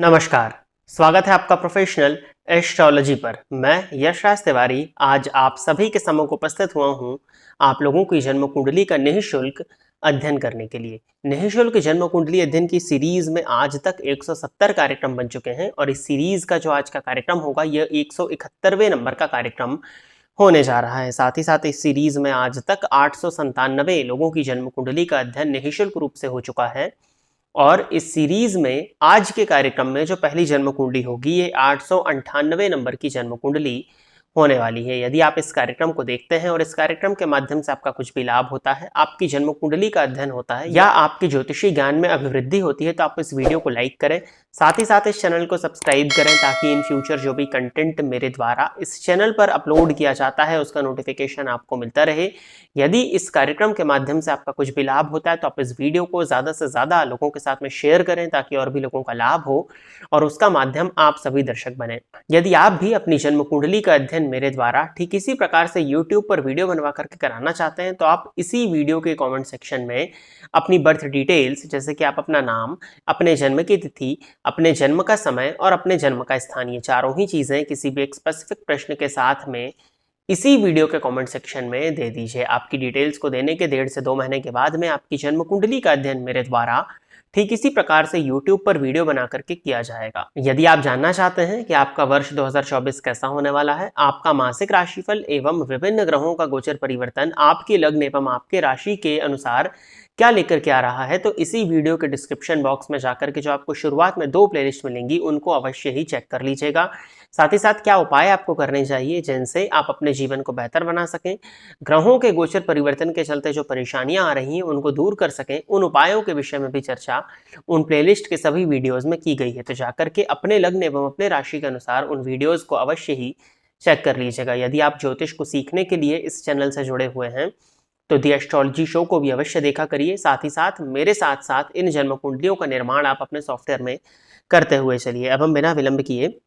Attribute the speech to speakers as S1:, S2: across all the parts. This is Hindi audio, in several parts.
S1: नमस्कार, स्वागत है आपका प्रोफेशनल एस्ट्रोलॉजी पर। मैं यशराज तिवारी आज आप सभी के सम्मुख उपस्थित हुआ हूं आप लोगों की जन्म कुंडली का निःशुल्क अध्ययन करने के लिए। निःशुल्क जन्म कुंडली अध्ययन की सीरीज में आज तक 170 कार्यक्रम बन चुके हैं और इस सीरीज का जो आज का कार्यक्रम होगा यह 171वें नंबर का कार्यक्रम होने जा रहा है। साथ ही साथ इस सीरीज में आज तक 897 लोगों की जन्म कुंडली का अध्ययन निःशुल्क रूप से हो चुका है और इस सीरीज में आज के कार्यक्रम में जो पहली जन्म कुंडली होगी ये 898 नंबर की जन्म कुंडली होने वाली है। यदि आप इस कार्यक्रम को देखते हैं और इस कार्यक्रम के माध्यम से आपका कुछ भी लाभ होता है, आपकी जन्म कुंडली का अध्ययन होता है या आपकी ज्योतिषी ज्ञान में अभिवृद्धि होती है तो आप इस वीडियो को लाइक करें, साथ ही साथ इस चैनल को सब्सक्राइब करें ताकि इन फ्यूचर जो भी कंटेंट मेरे द्वारा इस चैनल पर अपलोड किया जाता है उसका नोटिफिकेशन आपको मिलता रहे। यदि इस कार्यक्रम के माध्यम से आपका कुछ भी लाभ होता है तो आप इस वीडियो को ज़्यादा से ज़्यादा लोगों के साथ में शेयर करें ताकि और भी लोगों का लाभ हो और उसका माध्यम आप सभी दर्शक बने। यदि आप भी अपनी जन्म कुंडली का अध्ययन मेरे द्वारा ठीक इसी प्रकार से YouTube पर वीडियो बनवा करके कराना चाहते हैं तो आप इसी वीडियो के कमेंट सेक्शन में अपनी बर्थ डिटेल्स जैसे कि आप अपना नाम, अपने जन्म की तिथि, अपने जन्म का समय और अपने जन्म का स्थान, ये चारों ही चीज़ें किसी भी एक स्पेसिफिक प्रश्न के साथ में इसी वीडियो के कमेंट सेक्शन में दे दीजिए। आपकी डिटेल्स को देने के 1.5 से 2 महीने के बाद में आपकी जन्म कुंडली का अध्ययन मेरे द्वारा ठीक इसी प्रकार से YouTube पर वीडियो बना करके किया जाएगा। यदि आप जानना चाहते हैं कि आपका वर्ष 2024 कैसा होने वाला है, आपका मासिक राशिफल एवं विभिन्न ग्रहों का गोचर परिवर्तन आपके लग्न एवं आपके राशि के अनुसार क्या लेकर के आ रहा है, तो इसी वीडियो के डिस्क्रिप्शन बॉक्स में जाकर के जो आपको शुरुआत में 2 प्लेलिस्ट मिलेंगी उनको अवश्य ही चेक कर लीजिएगा। साथ ही साथ क्या उपाय आपको करने चाहिए जिनसे आप अपने जीवन को बेहतर बना सकें, ग्रहों के गोचर परिवर्तन के चलते जो परेशानियां आ रही हैं उनको दूर कर सकें, उन उपायों के विषय में भी चर्चा उन प्लेलिस्ट के सभी वीडियोस में की गई है। तो जाकर के अपने लग्न एवं अपने राशि के अनुसार उन वीडियोस को अवश्य ही चेक कर लीजिएगा। यदि आप ज्योतिष को सीखने के लिए इस चैनल से जुड़े हुए हैं तो दी एस्ट्रोलॉजी शो को भी अवश्य देखा करिए। साथ ही साथ मेरे साथ साथ इन जन्म कुंडलियों का निर्माण आप अपने सॉफ्टवेयर में करते हुए चलिए। अब हम बिना विलंब किए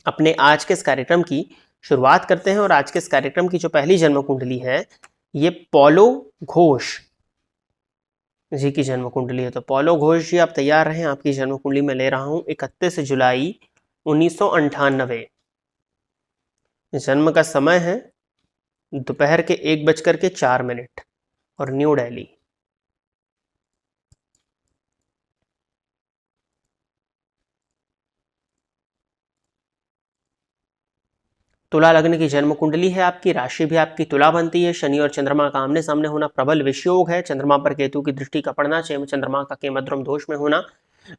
S1: अपने आज के इस कार्यक्रम की शुरुआत करते हैं और आज के इस कार्यक्रम की जो पहली जन्म कुंडली है ये पौलो घोष जी की जन्म कुंडली है। तो पौलो घोष जी आप तैयार रहें, आपकी जन्म कुंडली में ले रहा हूं 31 जुलाई 1998। जन्म का समय है दोपहर के 1:04 और न्यू दिल्ली। तुला लग्न की जन्म कुंडली है आपकी, राशि भी आपकी तुला बनती है। शनि और चंद्रमा का आमने सामने होना प्रबल विषयोग है। चंद्रमा पर केतु की दृष्टि का पड़ना, चंद्रमा का केमद्रम दोष में होना,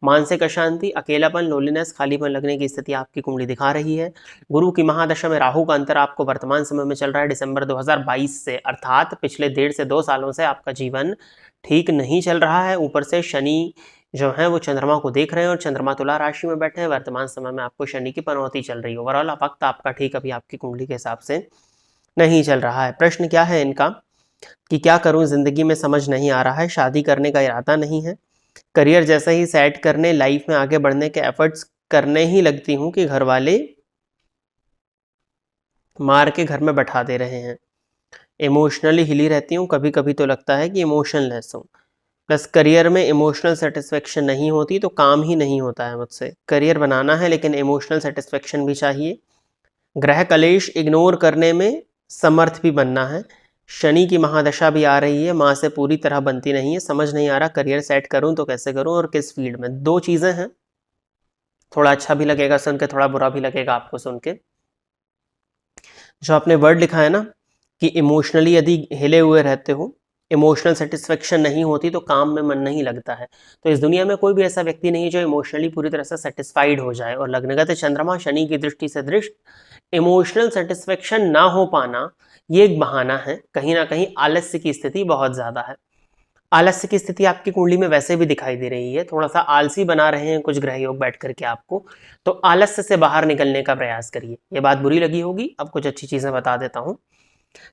S1: मानसिक अशांति, अकेलापन, लोलीनेस, खालीपन लगने की स्थिति आपकी कुंडली दिखा रही है। गुरु की महादशा में राहु का अंतर आपको वर्तमान समय में चल रहा है दिसंबर 2022 से, अर्थात पिछले 1.5 से 2 सालों से आपका जीवन ठीक नहीं चल रहा है। ऊपर से शनि जो है वो चंद्रमा को देख रहे हैं और चंद्रमा तुला राशि में बैठे हैं। वर्तमान समय में आपको शनि की पनौती चल रही है। ओवरऑल वक्त आपका ठीक अभी आपकी कुंडली के हिसाब से नहीं चल रहा है। प्रश्न क्या है इनका कि क्या करूं, जिंदगी में समझ नहीं आ रहा है, शादी करने का इरादा नहीं है, करियर जैसे ही सेट करने, लाइफ में आगे बढ़ने के एफर्ट्स करने ही लगती हूं कि घर वाले मार के घर में बैठा दे रहे हैं। इमोशनली हिली रहती हूँ, कभी कभी तो लगता है कि इमोशनलेस हूँ। प्लस करियर में इमोशनल सेटिस्फेक्शन नहीं होती तो काम ही नहीं होता है मुझसे। करियर बनाना है लेकिन इमोशनल सेटिस्फेक्शन भी चाहिए। ग्रह कलेश इग्नोर करने में समर्थ भी बनना है। शनि की महादशा भी आ रही है, माँ से पूरी तरह बनती नहीं है। समझ नहीं आ रहा करियर सेट करूं तो कैसे करूं और किस फील्ड में। 2 चीज़ें हैं, थोड़ा अच्छा भी लगेगा सुन के, थोड़ा बुरा भी लगेगा आपको सुन के। जो आपने वर्ड लिखा है ना कि इमोशनली यदि हिले हुए रहते हो, इमोशनल सेटिस्फेक्शन नहीं होती तो काम में मन नहीं लगता है। तो इस दुनिया में कोई भी ऐसा व्यक्ति नहीं जो इमोशनली पूरी तरह से सेटिस्फाइड हो जाए। और लग्नगत चंद्रमा शनि की दृष्टि से दृष्ट इमोशनल सेटिस्फेक्शन ना हो पाना ये एक बहाना है। कहीं ना कहीं आलस्य की स्थिति बहुत ज्यादा है। आलस्य की स्थिति आपकी कुंडली में वैसे भी दिखाई दे रही है, थोड़ा सा आलसी बना रहे हैं कुछ ग्रह योग बैठ करके आपको, तो आलस्य से बाहर निकलने का प्रयास करिए। ये बात बुरी लगी होगी, अब कुछ अच्छी चीजें बता देता हूँ।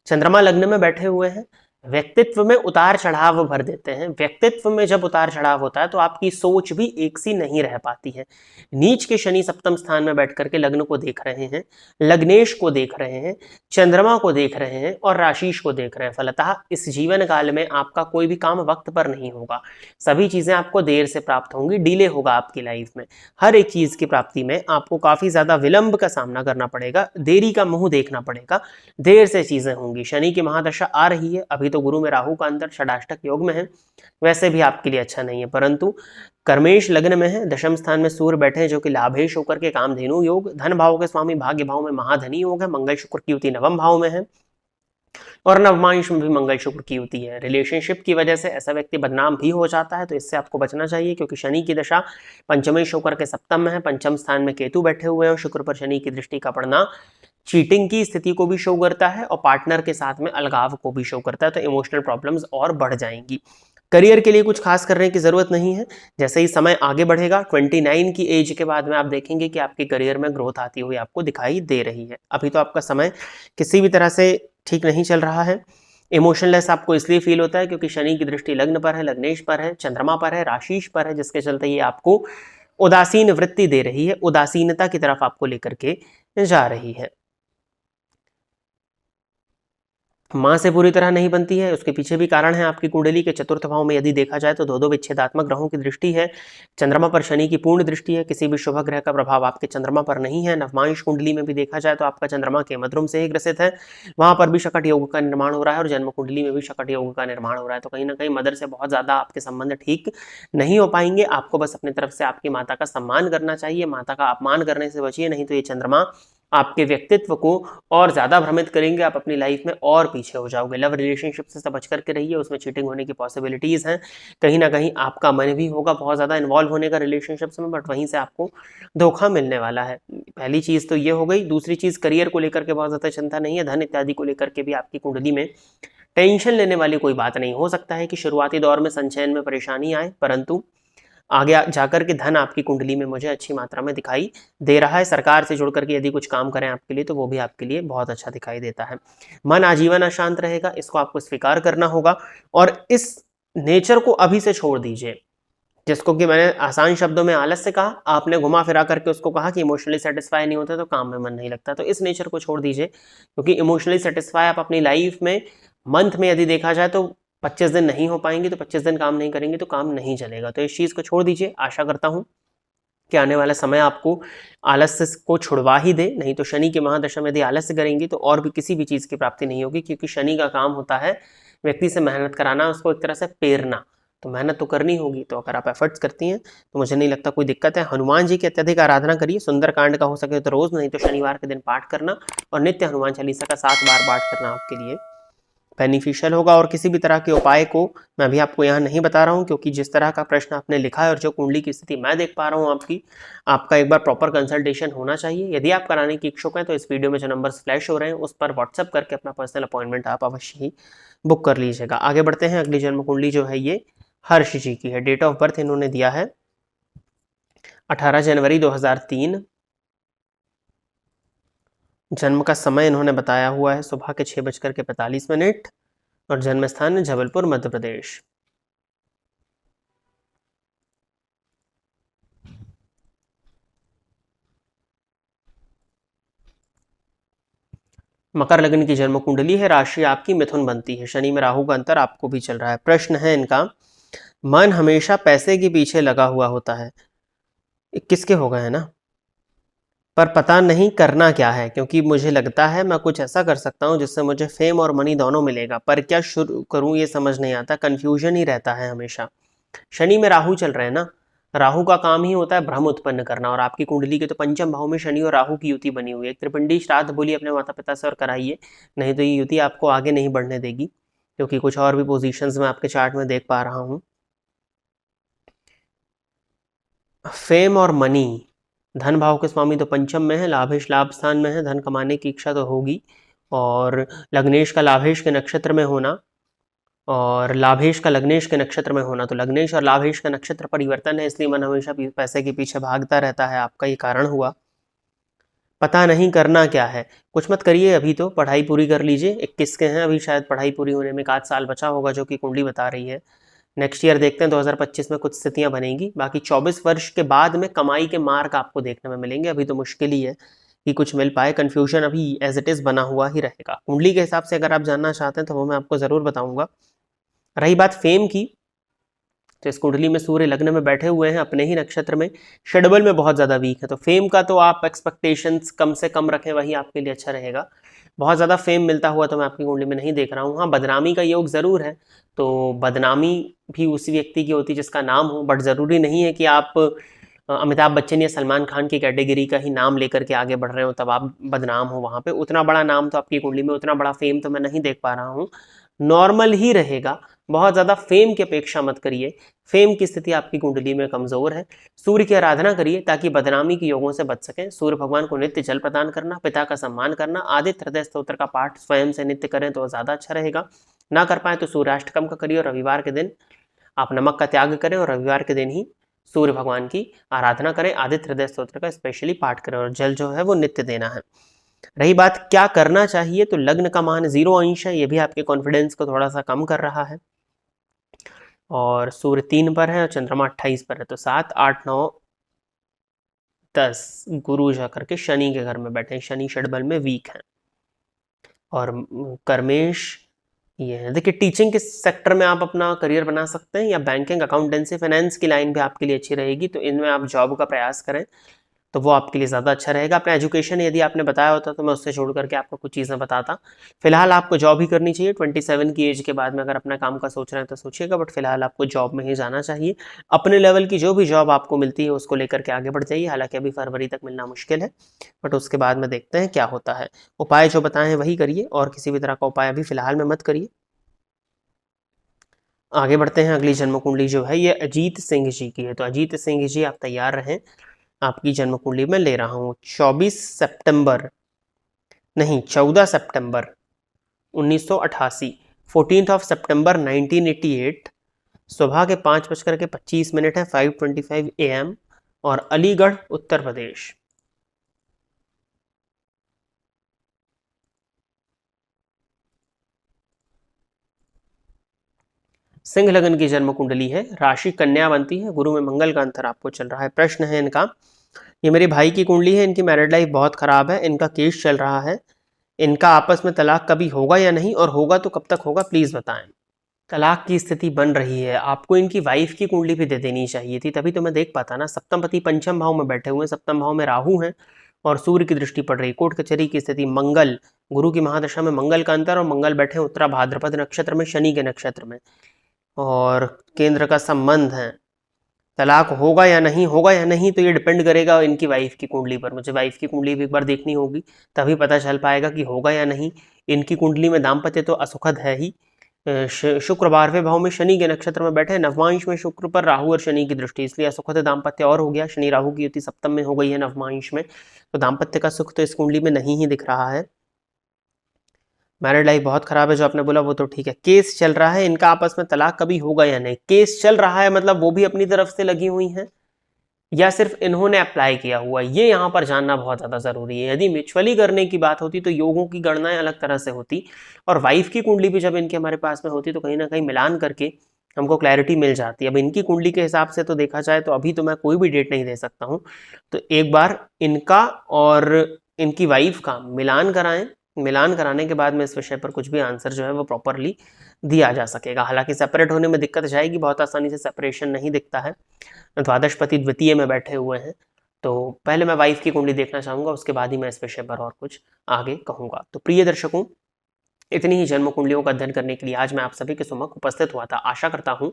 S1: चंद्रमा लग्न में बैठे हुए हैं, व्यक्तित्व में उतार चढ़ाव भर देते हैं। व्यक्तित्व में जब उतार चढ़ाव होता है तो आपकी सोच भी एक सी नहीं रह पाती है। नीच के शनि सप्तम स्थान में बैठ करके लग्न को देख रहे हैं, लग्नेश को देख रहे हैं, चंद्रमा को देख रहे हैं और राशिश को देख रहे हैं। फलतः इस जीवन काल में आपका कोई भी काम वक्त पर नहीं होगा, सभी चीजें आपको देर से प्राप्त होंगी, डिले होगा आपकी लाइफ में। हर एक चीज की प्राप्ति में आपको काफी ज्यादा विलंब का सामना करना पड़ेगा, देरी का मुंह देखना पड़ेगा, देर से चीजें होंगी। शनि की महादशा आ रही है, अभी तो गुरु में राहु का अंतर षडाष्टक योग में है, वैसे भी आपके लिए अच्छा नहीं है, परंतु कर्मेश लग्न में है, दशम स्थान में सूर्य बैठे हैं जो कि लाभेश होकर के कामधेनु योग, धन भाव के स्वामी भाग्य भाव में महाधनी योग है, मंगल शुक्र की युति नवम भाव में है और नवमांश में भी मंगल शुक्र की युति है। रिलेशनशिप की वजह से ऐसा व्यक्ति बदनाम भी हो जाता है, तो इससे आपको बचना चाहिए, क्योंकि शनि की दशा पंचमेश होकर के सप्तम में है, पंचम स्थान में केतु बैठे हुए हैं, शुक्र पर शनि की दृष्टि का पड़ना चीटिंग की स्थिति को भी शो करता है और पार्टनर के साथ में अलगाव को भी शो करता है, तो इमोशनल प्रॉब्लम्स और बढ़ जाएंगी। करियर के लिए कुछ खास करने की जरूरत नहीं है, जैसे ही समय आगे बढ़ेगा 29 की एज के बाद में आप देखेंगे कि आपके करियर में ग्रोथ आती हुई आपको दिखाई दे रही है। अभी तो आपका समय किसी भी तरह से ठीक नहीं चल रहा है। इमोशनलेस आपको इसलिए फील होता है क्योंकि शनि की दृष्टि लग्न पर है, लग्नेश पर है, चंद्रमा पर है, राशिश पर है, जिसके चलते ये आपको उदासीन वृत्ति दे रही है, उदासीनता की तरफ आपको लेकर के जा रही है। मां से पूरी तरह नहीं बनती है, उसके पीछे भी कारण है आपकी कुंडली के चतुर्थ भाव में यदि देखा जाए तो दो विच्छेदात्मक ग्रहों की दृष्टि है, चंद्रमा पर शनि की पूर्ण दृष्टि है, किसी भी शुभ ग्रह का प्रभाव आपके चंद्रमा पर नहीं है। नवमांश कुंडली में भी देखा जाए तो आपका चंद्रमा के मध्रुम से ही ग्रसित है, वहां पर भी शकट योग का निर्माण हो रहा है और जन्म कुंडली में भी शकट योग का निर्माण हो रहा है, तो कहीं ना कहीं मदर से बहुत ज्यादा आपके संबंध ठीक नहीं हो पाएंगे। आपको बस अपनी तरफ से आपकी माता का सम्मान करना चाहिए, माता का अपमान करने से बचिए, नहीं तो ये चंद्रमा आपके व्यक्तित्व को और ज्यादा भ्रमित करेंगे, आप अपनी लाइफ में और पीछे हो जाओगे। लव रिलेशनशिप से बच करके रहिए, उसमें चीटिंग होने की पॉसिबिलिटीज हैं, कहीं ना कहीं आपका मन भी होगा बहुत ज्यादा इन्वॉल्व होने का रिलेशनशिप्स में, बट वहीं से आपको धोखा मिलने वाला है। पहली चीज तो ये हो गई। दूसरी चीज, करियर को लेकर के बहुत ज्यादा चिंता नहीं है, धन इत्यादि को लेकर के भी आपकी कुंडली में टेंशन लेने वाली कोई बात नहीं। हो सकता है कि शुरुआती दौर में संचयन में परेशानी आए, परंतु आगे जाकर के धन आपकी कुंडली में मुझे अच्छी मात्रा में दिखाई दे रहा है। सरकार से जुड़ करके यदि कुछ काम करें आपके लिए तो वो भी आपके लिए बहुत अच्छा दिखाई देता है। मन आजीवन अशांत रहेगा, इसको आपको स्वीकार करना होगा और इस नेचर को अभी से छोड़ दीजिए, जिसको कि मैंने आसान शब्दों में आलस्य कहा, आपने घुमा फिरा करके उसको कहा कि इमोशनली सेटिस्फाई नहीं होता तो काम में मन नहीं लगता। तो इस नेचर को छोड़ दीजिए, क्योंकि इमोशनली सेटिस्फाई आप अपनी लाइफ में मंथ में यदि देखा जाए तो 25 दिन नहीं हो पाएंगे, तो 25 दिन काम नहीं करेंगे तो काम नहीं चलेगा। तो इस चीज़ को छोड़ दीजिए। आशा करता हूँ कि आने वाला समय आपको आलस्य को छुड़वा ही दे, नहीं तो शनि की महादशा में यदि आलस्य करेंगे तो और भी किसी भी चीज़ की प्राप्ति नहीं होगी, क्योंकि शनि का काम होता है व्यक्ति से मेहनत कराना, उसको एक तरह से पेरना, तो मेहनत तो करनी होगी। तो अगर आप एफर्ट्स करती हैं तो मुझे नहीं लगता कोई दिक्कत है। हनुमान जी की अत्यधिक आराधना करिए, सुंदर कांड का हो सके तो रोज, नहीं तो शनिवार के दिन पाठ करना और नित्य हनुमान चालीसा का 7 बार पाठ करना आपके लिए बेनिफिशियल होगा। और किसी भी तरह के उपाय को मैं अभी आपको यहाँ नहीं बता रहा हूँ, क्योंकि जिस तरह का प्रश्न आपने लिखा है और जो कुंडली की स्थिति मैं देख पा रहा हूँ आपका एक बार प्रॉपर कंसल्टेशन होना चाहिए। यदि आप कराने की इच्छुक हैं तो इस वीडियो में जो नंबर्स फ्लैश हो रहे हैं उस पर व्हाट्सअप करके अपना पर्सनल अपॉइंटमेंट आप अवश्य ही बुक कर लीजिएगा। आगे बढ़ते हैं। अगली जन्म कुंडली जो है ये हर्ष जी की है। डेट ऑफ बर्थ इन्होंने दिया है 18 जनवरी 2003। जन्म का समय इन्होंने बताया हुआ है सुबह के 6:45 और जन्म स्थान जबलपुर मध्य प्रदेश। मकर लग्न की जन्म कुंडली है। राशि आपकी मिथुन बनती है। शनि में राहु का अंतर आपको भी चल रहा है। प्रश्न है इनका, मन हमेशा पैसे के पीछे लगा हुआ होता है, किसके हो गए है ना, पर पता नहीं करना क्या है, क्योंकि मुझे लगता है मैं कुछ ऐसा कर सकता हूं जिससे मुझे फेम और मनी दोनों मिलेगा, पर क्या शुरू करूं ये समझ नहीं आता, कंफ्यूजन ही रहता है हमेशा। शनि में राहु चल रहे हैं ना, राहु का काम ही होता है भ्रम उत्पन्न करना, और आपकी कुंडली के तो पंचम भाव में शनि और राहु की युति बनी हुई है। त्रिपिंडी श्राद्ध बोलिए अपने माता पिता से और कराइए, नहीं तो ये युति आपको आगे नहीं बढ़ने देगी, क्योंकि कुछ और भी पोजीशंस में आपके चार्ट में देख पा रहा हूं। फेम और मनी, धन भाव के स्वामी तो पंचम में है, लाभेश लाभ स्थान में है, धन कमाने की इच्छा तो होगी, और लग्नेश का लाभेश के नक्षत्र में होना और लाभेश का लग्नेश के नक्षत्र में होना, तो लग्नेश और लाभेश का नक्षत्र परिवर्तन है, इसलिए मन हमेशा पैसे के पीछे भागता रहता है, आपका ये कारण हुआ। पता नहीं करना क्या है, कुछ मत करिए, अभी तो पढ़ाई पूरी कर लीजिए। 21 के हैं अभी, शायद पढ़ाई पूरी होने में 1 साल बचा होगा जो कि कुंडली बता रही है। नेक्स्ट ईयर देखते हैं 2025 में कुछ स्थितियां बनेंगी। बाकी 24 वर्ष के बाद में कमाई के मार्ग आपको देखने में मिलेंगे। अभी तो मुश्किल ही है कि कुछ मिल पाए, कन्फ्यूजन अभी एज इट इज़ बना हुआ ही रहेगा। कुंडली के हिसाब से अगर आप जानना चाहते हैं तो वो मैं आपको ज़रूर बताऊंगा। रही बात फेम की, तो इस कुंडली में सूर्य लग्न में बैठे हुए हैं अपने ही नक्षत्र में, शेड्यूल में बहुत ज़्यादा वीक है, तो फेम का तो आप एक्सपेक्टेशंस कम से कम रखें, वही आपके लिए अच्छा रहेगा। बहुत ज़्यादा फेम मिलता हुआ तो मैं आपकी कुंडली में नहीं देख रहा हूँ। हाँ, बदनामी का योग ज़रूर है, तो बदनामी भी उसी व्यक्ति की होती है जिसका नाम हो, बट ज़रूरी नहीं है कि आप अमिताभ बच्चन या सलमान खान की कैटेगरी का ही नाम लेकर के आगे बढ़ रहे हो तब आप बदनाम हो। वहाँ पे उतना बड़ा नाम तो आपकी कुंडली में, उतना बड़ा फेम तो मैं नहीं देख पा रहा हूँ, नॉर्मल ही रहेगा। बहुत ज़्यादा फेम की अपेक्षा मत करिए, फेम की स्थिति आपकी कुंडली में कमज़ोर है। सूर्य की आराधना करिए ताकि बदनामी के योगों से बच सकें। सूर्य भगवान को नित्य जल प्रदान करना, पिता का सम्मान करना, आदित्य हृदय स्तोत्र का पाठ स्वयं से नित्य करें तो ज़्यादा अच्छा रहेगा। ना कर पाए तो सूर्याष्टकम का करिए, और रविवार के दिन आप नमक का त्याग करें और रविवार के दिन ही सूर्य भगवान की आराधना करें, आदित्य हृदय स्तोत्र का स्पेशली पाठ करें, और जल जो है वो नित्य देना है। रही बात क्या करना चाहिए, तो लग्न का मान 0 अंश है, ये भी आपके कॉन्फिडेंस को थोड़ा सा कम कर रहा है। और सूर्य 3 पर है और चंद्रमा 28 पर है, तो 7, 8, 9, 10 गुरु जा करके शनि के घर में बैठे हैं, शनि षडबल में वीक है। और कर्मेश ये है, देखिए टीचिंग के सेक्टर में आप अपना करियर बना सकते हैं, या बैंकिंग, अकाउंटेंसी, फाइनेंस की लाइन भी आपके लिए अच्छी रहेगी, तो इनमें आप जॉब का प्रयास करें तो वो आपके लिए ज़्यादा अच्छा रहेगा। अपना एजुकेशन यदि आपने बताया होता तो मैं उससे छोड़ करके आपको कुछ चीज़ें बताता। फिलहाल आपको जॉब ही करनी चाहिए। 27 की एज के बाद में अगर अपना काम का सोच रहे हैं तो सोचिएगा, बट फिलहाल आपको जॉब में ही जाना चाहिए। अपने लेवल की जो भी जॉब आपको मिलती है उसको लेकर के आगे बढ़ जाइए। हालांकि अभी फरवरी तक मिलना मुश्किल है, बट उसके बाद में देखते हैं क्या होता है। उपाय जो बताए हैं वही करिए, और किसी भी तरह का उपाय अभी फिलहाल में मत करिए। आगे बढ़ते हैं। अगली जन्म कुंडली जो है ये अजीत सिंह जी की है, तो अजीत सिंह जी आप तैयार रहें, आपकी जन्म कुंडली में ले रहा हूँ। 14 सितंबर 1988, 14 सितंबर 1988, सुबह के 5:25 है, 5:25 AM, और अलीगढ़ उत्तर प्रदेश। सिंह लगन की जन्म कुंडली है, राशि कन्या बनती है, गुरु में मंगल का अंतर आपको चल रहा है। प्रश्न है इनका, ये मेरे भाई की कुंडली है, इनकी मैरिड लाइफ बहुत खराब है, इनका केस चल रहा है, इनका आपस में तलाक कभी होगा या नहीं, और होगा तो कब तक होगा, प्लीज बताएं। तलाक की स्थिति बन रही है, आपको इनकी वाइफ की कुंडली भी दे देनी चाहिए थी, तभी तो मैं देख पाता ना। सप्तमपति पंचम भाव में बैठे हुए हैं, सप्तम भाव में राहु हैं और सूर्य की दृष्टि पड़ रही। कोर्ट कचहरी की स्थिति, मंगल, गुरु की महादशा में मंगल का अंतर, और मंगल बैठे उत्तरा भाद्रपद नक्षत्र में, शनि के नक्षत्र में, और केंद्र का संबंध है। तलाक होगा या नहीं, होगा या नहीं तो ये डिपेंड करेगा इनकी वाइफ की कुंडली पर। मुझे वाइफ की कुंडली भी एक बार देखनी होगी, तभी पता चल पाएगा कि होगा या नहीं। इनकी कुंडली में दाम्पत्य तो असुखद है ही। शुक्र 12वें भाव में शनि के नक्षत्र में बैठे, नवमांश में शुक्र पर राहु और शनि की दृष्टि, इसलिए असुखद दाम्पत्य और हो गया। शनि राहु की युति सप्तम में हो गई है नवमांश में, तो दाम्पत्य का सुख तो इस कुंडली में नहीं ही दिख रहा है। मैरिड लाइफ बहुत खराब है, जो आपने बोला वो तो ठीक है। केस चल रहा है, इनका आपस में तलाक कभी होगा या नहीं, केस चल रहा है मतलब वो भी अपनी तरफ से लगी हुई हैं या सिर्फ इन्होंने अप्लाई किया हुआ, ये यहाँ पर जानना बहुत ज़्यादा ज़रूरी है। यदि म्यूचुअली करने की बात होती तो योगों की गणनाएं अलग तरह से होती, और वाइफ की कुंडली भी जब इनके हमारे पास में होती तो कहीं ना कहीं मिलान करके हमको क्लैरिटी मिल जाती। अब इनकी कुंडली के हिसाब से तो देखा जाए तो अभी तो मैं कोई भी डेट नहीं दे सकता हूँ, तो एक बार इनका और इनकी वाइफ का मिलान कराएं। मिलान कराने के बाद में इस विषय पर कुछ भी आंसर जो है वो प्रॉपरली दिया जा सकेगा। हालांकि सेपरेट होने में दिक्कत जाएगी, बहुत आसानी से सेपरेशन नहीं दिखता है। द्वादशपति द्वितीय में बैठे हुए हैं, तो पहले मैं वाइफ की कुंडली देखना चाहूंगा, उसके बाद ही मैं इस विषय पर और कुछ आगे कहूंगा। तो प्रिय दर्शकों, इतनी ही जन्म कुंडलियों का अध्ययन करने के लिए आज मैं आप सभी के सम्मुख उपस्थित हुआ था। आशा करता हूं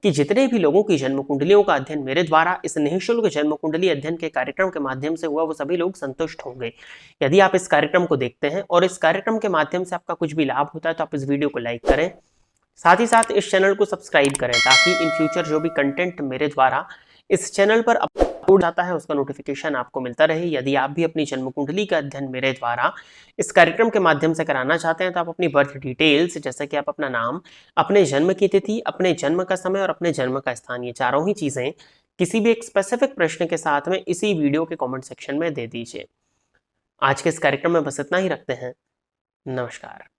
S1: कि जितने भी लोगों की जन्म कुंडलियों का अध्ययन मेरे द्वारा इस निःशुल्क जन्म कुंडली अध्ययन के कार्यक्रम के माध्यम से हुआ, वो सभी लोग संतुष्ट होंगे। यदि आप इस कार्यक्रम को देखते हैं और इस कार्यक्रम के माध्यम से आपका कुछ भी लाभ होता है तो आप इस वीडियो को लाइक करें, साथ ही साथ इस चैनल को सब्सक्राइब करें, ताकि इन फ्यूचर जो भी कंटेंट मेरे द्वारा इस चैनल पर अपलोड जाता है उसका नोटिफिकेशन आपको मिलता रहे। यदि आप भी अपनी जन्म कुंडली का अध्ययन मेरे द्वारा इस कार्यक्रम के माध्यम से कराना चाहते हैं तो आप अपनी बर्थ डिटेल्स, जैसे कि आप अपना नाम, अपने जन्म की तिथि, अपने जन्म का समय और अपने जन्म का स्थान, ये चारों ही चीजें किसी भी एक स्पेसिफिक प्रश्न के साथ में इसी वीडियो के कमेंट सेक्शन में दे दीजिए। आज के इस कार्यक्रम में बस इतना ही रखते हैं। नमस्कार।